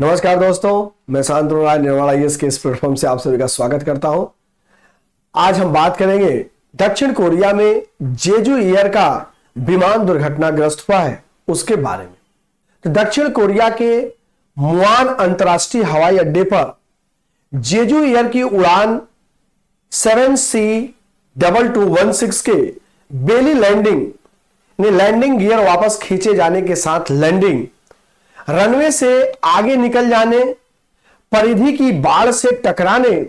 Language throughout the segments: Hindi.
नमस्कार दोस्तों, मैं शांतनु राय निर्वाणा आईएएस के इस प्लेटफॉर्म से आप सभी का स्वागत करता हूं। आज हम बात करेंगे दक्षिण कोरिया में जेजू एयर का विमान दुर्घटनाग्रस्त हुआ है उसके बारे में। तो दक्षिण कोरिया के मुआन अंतर्राष्ट्रीय हवाई अड्डे पर जेजू एयर की उड़ान 7C2216 के बेली लैंडिंग गियर वापस खींचे जाने के साथ लैंडिंग, रनवे से आगे निकल जाने, परिधि की बाढ़ से टकराने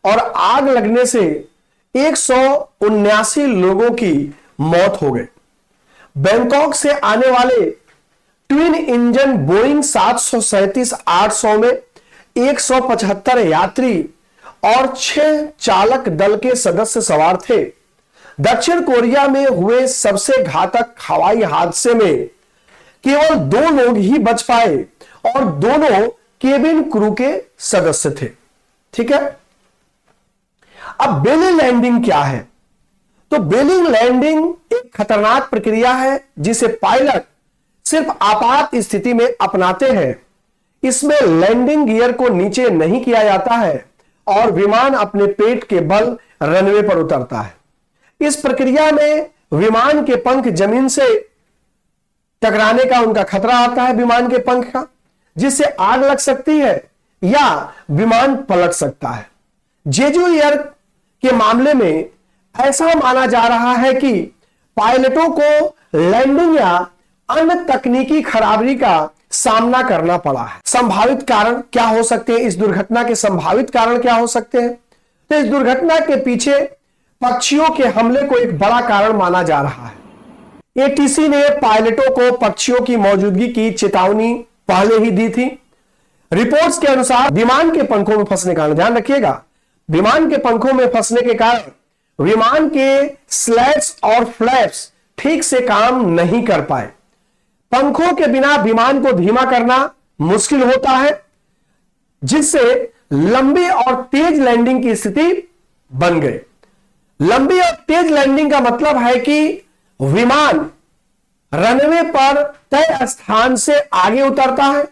और आग लगने से 179 लोगों की मौत हो गई। बैंकॉक से आने वाले ट्विन इंजन बोइंग 737-800 में 175 यात्री और 6 चालक दल के सदस्य सवार थे। दक्षिण कोरिया में हुए सबसे घातक हवाई हादसे में केवल 2 लोग ही बच पाए और दोनों केबिन क्रू के सदस्य थे। ठीक है, अब बेली लैंडिंग क्या है? तो बेली लैंडिंग एक खतरनाक प्रक्रिया है जिसे पायलट सिर्फ आपात स्थिति में अपनाते हैं। इसमें लैंडिंग गियर को नीचे नहीं किया जाता है और विमान अपने पेट के बल रनवे पर उतरता है। इस प्रक्रिया में विमान के पंख जमीन से टकराने का उनका खतरा आता है, विमान के पंख का, जिससे आग लग सकती है या विमान पलट सकता है। जेजू एयर के मामले में ऐसा माना जा रहा है कि पायलटों को लैंडिंग या अन्य तकनीकी खराबी का सामना करना पड़ा है। संभावित कारण क्या हो सकते हैं? इस दुर्घटना के संभावित कारण क्या हो सकते हैं? तो इस दुर्घटना के पीछे पक्षियों के हमले को एक बड़ा कारण माना जा रहा है। एटीसी ने पायलटों को पक्षियों की मौजूदगी की चेतावनी पहले ही दी थी। रिपोर्ट्स के अनुसार विमान के पंखों में फंसने का कारण, ध्यान रखिएगा, विमान के पंखों में फंसने के कारण विमान के स्लैट्स और फ्लैप्स ठीक से काम नहीं कर पाए। पंखों के बिना विमान को धीमा करना मुश्किल होता है, जिससे लंबी और तेज लैंडिंग की स्थिति बन गई। लंबी और तेज लैंडिंग का मतलब है कि विमान रनवे पर तय स्थान से आगे उतरता है,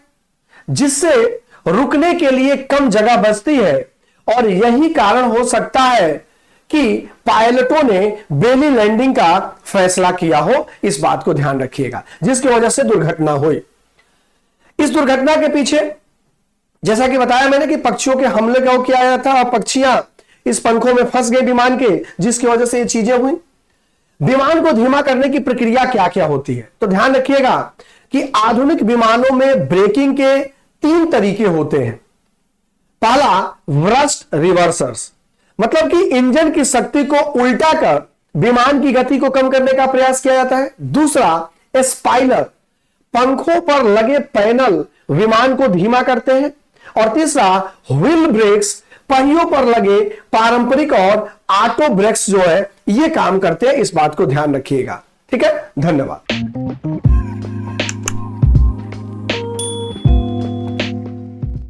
जिससे रुकने के लिए कम जगह बचती है और यही कारण हो सकता है कि पायलटों ने बेली लैंडिंग का फैसला किया हो। इस बात को ध्यान रखिएगा, जिसकी वजह से दुर्घटना हुई। इस दुर्घटना के पीछे जैसा कि बताया मैंने कि पक्षियों के हमले का किया गया था और पक्षियां इस पंखों में फंस गए विमान के, जिसकी वजह से ये चीजें हुई। विमान को धीमा करने की प्रक्रिया क्या क्या होती है? तो ध्यान रखिएगा कि आधुनिक विमानों में ब्रेकिंग के 3 तरीके होते हैं। पहला, व्रस्ट रिवर्सर्स, मतलब कि इंजन की शक्ति को उल्टा कर विमान की गति को कम करने का प्रयास किया जाता है। दूसरा, स्पाइलर, पंखों पर लगे पैनल विमान को धीमा करते हैं। और तीसरा, व्हील ब्रेक्स, पहियों पर लगे पारंपरिक और ऑटो ब्रेक्स जो है ये काम करते हैं। इस बात को ध्यान रखिएगा। ठीक है, धन्यवाद।